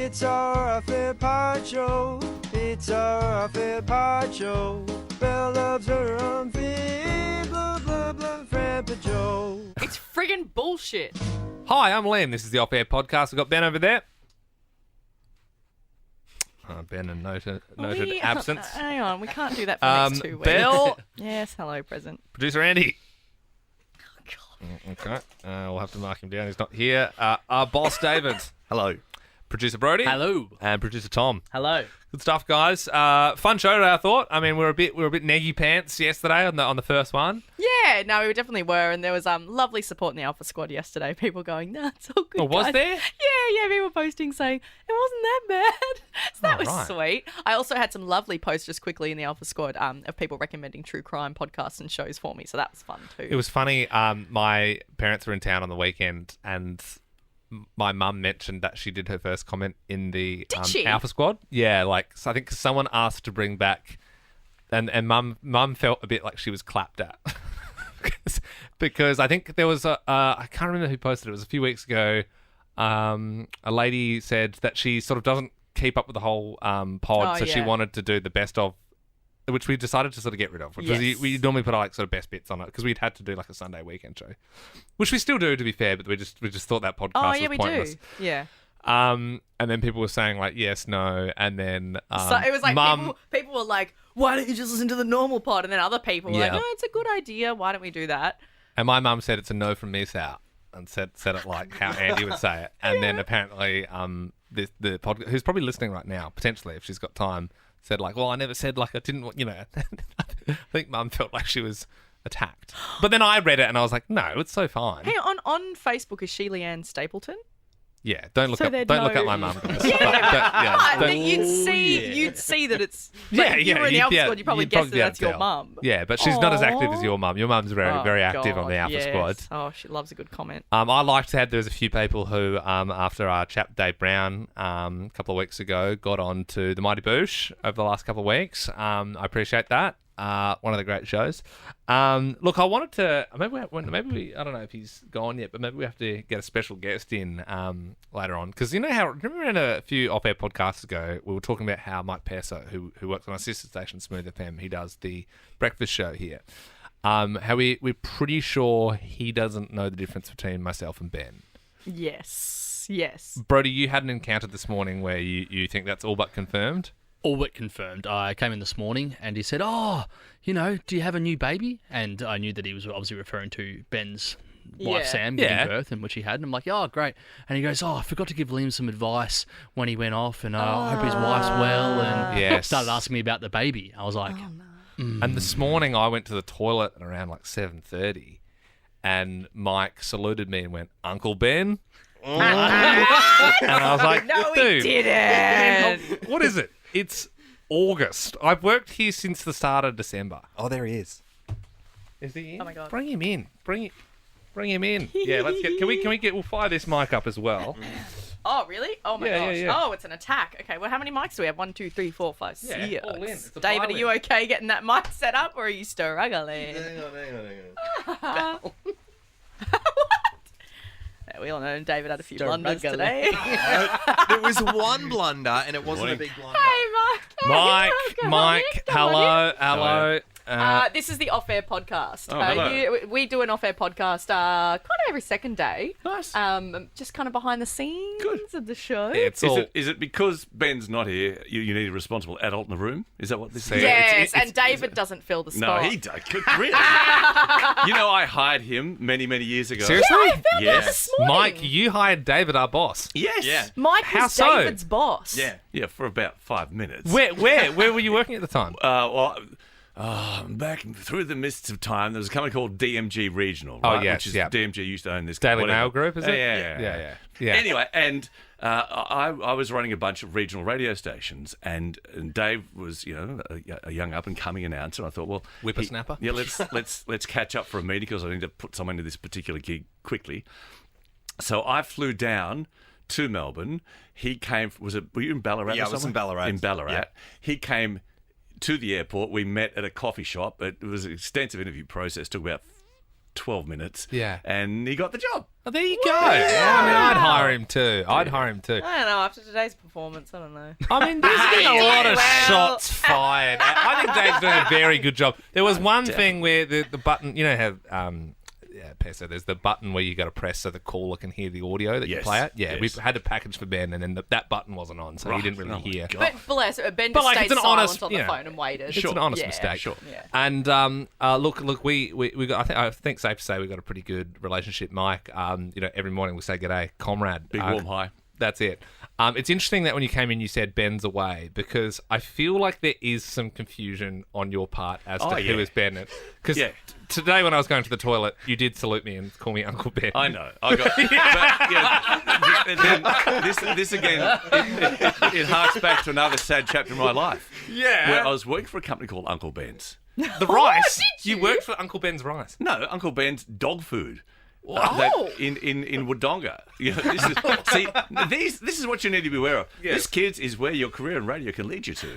It's our unfair pod show. It's our unfair pod show. Belle loves her unfair, blah, blah, blah, friend for Joe. It's friggin' bullshit. Hi, I'm Liam. This is the Off-Air Podcast. We've got Ben over there. Ben and noted absence. Hang on, we can't do that for the next 2 weeks. Bill. Yes, hello, present. Producer Andy. Oh, God. Okay. We'll have to mark him down. He's not here. Our boss, David. Hello. Producer Brody. Hello. And producer Tom. Hello. Good stuff, guys. Fun show today, I thought. I mean, we were a bit neggy pants yesterday on the first one. Yeah, no, we definitely were, and there was lovely support in the Alpha Squad yesterday. People going, "No, it's all good." Oh, was guys." there? Yeah, people posting saying it wasn't that bad. So that was right. sweet. I also had some lovely posts just quickly in the Alpha Squad of people recommending true crime podcasts and shows for me. So that was fun too. It was funny. My parents were in town on the weekend, and my mum mentioned that she did her first comment in the Did she? Alpha Squad. Yeah, like, so I think someone asked to bring back, and mum felt a bit like she was clapped at. Because I think there was I can't remember who posted it. It was a few weeks ago. A lady said that she sort of doesn't keep up with the whole pod, so she yeah. wanted to do the best of, which we decided to sort of get rid of, because Yes. we normally put like sort of best bits on it, because we'd had to do like a Sunday weekend show, which we still do, to be fair, but we just thought that podcast Oh yeah, was we pointless. do. Yeah. And then people were saying like yes, no, and then So it was like Mum, people were like, "Why don't you just listen to the normal pod?" And then other people were like, Yeah. "No, it's a good idea. Why don't we do that?" and my mum said it's a no from me, Sal, and said it like how Andy would say it, and then apparently the podcast, who's probably listening right now, potentially if she's got time, said like, well, I never said like I didn't want, you know. I think Mum felt like she was attacked, but then I read it and I was like, no, it's so fine. Hey, on Facebook is she Leanne Stapleton? Yeah, don't look So up they'd look know- up my mum, guys. I Don't- think you'd see that it's. But if you were in the Alpha Squad, you probably you'd guessed that be able that's to your tell. mum. Yeah, but she's not as active as Aw. your mum. Your mum's very active on the God, Alpha yes. Squad. Oh, she loves a good comment. I liked that there was a few people who, after our chap Dave Brown a couple of weeks ago, got on to the Mighty Boosh over the last couple of weeks. I appreciate that. One of the great shows. Look, I wanted to maybe we I don't know if he's gone yet, but maybe we have to get a special guest in later on, because you know how, remember in a few off-air podcasts ago we were talking about how Mike Perso, who works on our sister station Smooth FM, he does the breakfast show here. How we're pretty sure he doesn't know the difference between myself and Ben. Yes. Brody, you had an encounter this morning where you think that's all but confirmed? All but confirmed. I came in this morning and he said, "Oh, you know, do you have a new baby?" And I knew that he was obviously referring to Ben's wife, Yeah. Sam, giving Yeah. birth, and which he had. And I'm like, "Oh, great." And he goes, "Oh, I forgot to give Liam some advice when he went off, and I hope his wife's well." And Yes. started asking me about the baby. I was like, And this morning I went to the toilet at around like 7:30, and Mike saluted me and went, "Uncle Ben." And I was like, No, he dude, didn't. what is it? It's August. I've worked here since the start of December. Oh, there he is. Is he in? Oh my God. Bring him in. Bring him in. Yeah, let's get. We'll fire this mic up as well. Oh, really? Oh my Yeah, gosh. yeah. Oh, it's an attack. Okay, well, how many mics do we have? 1, 2, 3, 4, 5, 6. Yeah, all in. It's a David, are violin. you okay getting that mic set up, or are you struggling? Hang on. Yeah, we all know David had a few blunders today. There was one blunder, and it wasn't a big blunder. Hey, Mike, Come on in, come on in. hello. This is the Off-Air Podcast. Oh, hello. We do an Off-Air Podcast kind of every second day. Nice. Just kind of behind the scenes Good. of the show. It's all. Is it because Ben's not here, you need a responsible adult in the room? Is that what this is? Yes, and David doesn't fill the No, spot. he does. Really? You know, I hired him many, many years ago. Seriously? I found that Yes. this morning. Mike, you hired David, our boss. Yes. Yeah. Mike How was so? David's boss. Yeah. Yeah, for about 5 minutes. Where were you working at the time? Back through the mists of time, there was a company called DMG Regional, Oh, right? yes, Which is yeah. DMG used to own this Daily whatever. Mail Group, is it? Yeah. Anyway, and I was running a bunch of regional radio stations, and Dave was, a young up and coming announcer. And I thought, well, Whippersnapper? Yeah, let's catch up for a meeting because I need to put someone into this particular gig quickly. So I flew down to Melbourne. He came. Were you in Ballarat? Yeah, or I was in somewhere? Ballarat. In Ballarat. Yeah. He came to the airport. We met at a coffee shop. It was an extensive interview process. Took about 12 minutes. Yeah. And he got the job. Oh, there you go. Yeah, I mean, I'd hire him too. I don't know. After today's performance, I don't know. I mean, there's been a lot of shots fired. I think Dave's doing a very good job. There was one thing where the button, you know how, Perso, there's the button where you got to press so the caller can hear the audio that you play it. Yeah, we had a package for Ben, and then that button wasn't on, so he didn't really hear. But bless Ben just stayed silent on the phone and waited. It's an honest mistake. Sure. Yeah. And look, we got. I think safe to say we got a pretty good relationship, Mike. Every morning we say g'day, comrade. Big warm hi. That's it. It's interesting that when you came in, you said Ben's away, because I feel like there is some confusion on your part as to who is Ben. Because today when I was going to the toilet, you did salute me and call me Uncle Ben. I know. I got. This again, it harks back to another sad chapter in my life. Yeah. Where I was working for a company called Uncle Ben's. The rice? You worked for Uncle Ben's rice? No, Uncle Ben's dog food. In Wodonga. This is what you need to be aware of. Yes. This, kids, is where your career in radio can lead you to.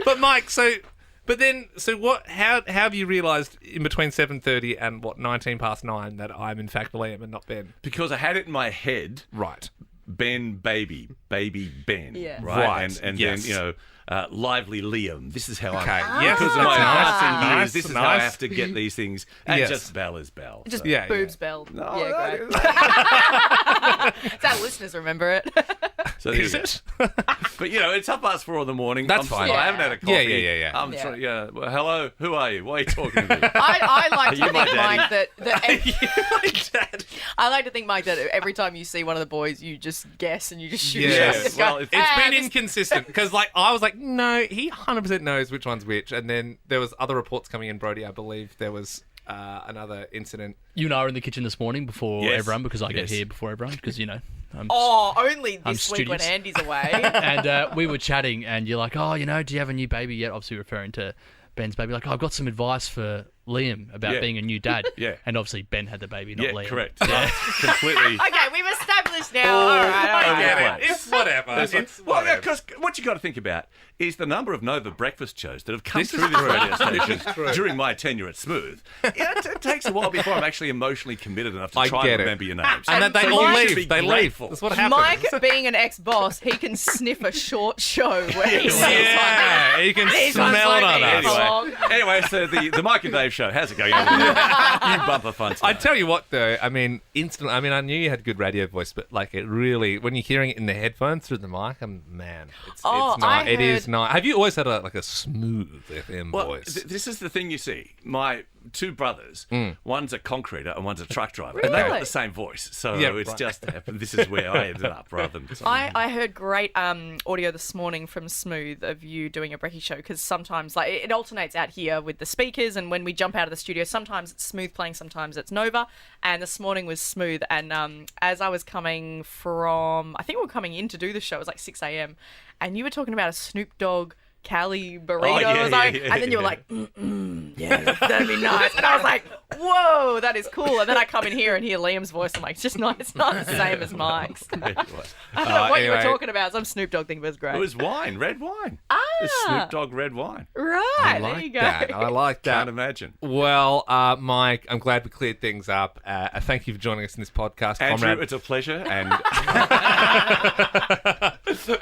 But Mike, what? How have you realised in between 7:30 and 9 that I'm in fact Liam and not Ben? Because I had it in my head. Right. Ben, baby Ben. Yeah. Right. And then lively Liam. This is how I'm. Yes. Because of my passing years, Nice. this is how I have to get these things. And just Bell is Bell. Just so. boobs bell. No, Great. It's our listeners remember it. So Is it? But it's 4:30 in the morning. That's fine. I haven't had a coffee. Yeah. I'm trying. Yeah. Well, hello. Who are you? Why are you talking to me? I like to you my think, daddy? Mike, that I like to think, Mike, that every time you see one of the boys, you just guess and you just shoot. Yeah. Just Well, go, it's It's been inconsistent because, I was like, no, he 100% knows which one's which, and then there was other reports coming in, Brody. I believe there was another incident. You and I were in the kitchen this morning before Yes. everyone, because I get Yes. here before everyone, because only I'm this week when studious. Andy's away. And we were chatting, and you're like, do you have a new baby yet? Obviously referring to Ben's baby. Like, I've got some advice for Liam about being a new dad. Yeah. And obviously Ben had the baby, not Liam. Correct. Completely. Okay, we've established now. All right. Get it. It's whatever. Well, because what you got to think about is the number of Nova breakfast shows that have come through this radio station during my tenure at Smooth. It takes a while before I'm actually emotionally committed enough to try and remember your names. And then they So all you should leave. be They leave. grateful. That's what happens. Mike, being an ex-boss, he can sniff a short show where he sees Yeah, you can These smell ones it like on these. us. Anyway, so the Mike and Dave show, how's it going over there? You bumper fun I stuff. tell you what, though, I mean, instantly. I mean, I knew you had good radio voice, but it really, when you're hearing it in the headphones through the mic, it's not. It is not. Have you always had a smooth FM voice? This is the thing you see. My two brothers, one's a concreter and one's a truck driver, Really? and they've got the same voice. So it's just happened. This is where I ended up rather than. I heard great audio this morning from Smooth of you doing a brekkie show, because sometimes it alternates out here with the speakers, and when we jump out of the studio, sometimes it's Smooth playing, sometimes it's Nova, and this morning was Smooth. And as I was coming from, I think we were coming in to do the show, it was like 6 a.m, and you were talking about a Snoop Dogg Cali burrito, and then you were like, that'd be nice. And I was like, whoa, that is cool. And then I come in here and hear Liam's voice. I'm like, it's just not the same as Mike's. I don't know what you were talking about. Some Snoop Dogg thing was great. It was wine, red wine. It's Snoop Dogg red wine. Right, there you go. I like that. Can't imagine. Well, Mike, I'm glad we cleared things up. Thank you for joining us in this podcast, Andrew, comrade. it's a pleasure. And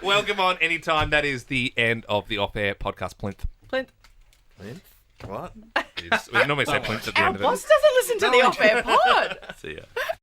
Welcome on anytime. That is the end of the off-air podcast. Plinth. What? We normally say plinth at the Our end of it. boss doesn't listen to the off-air pod. see ya.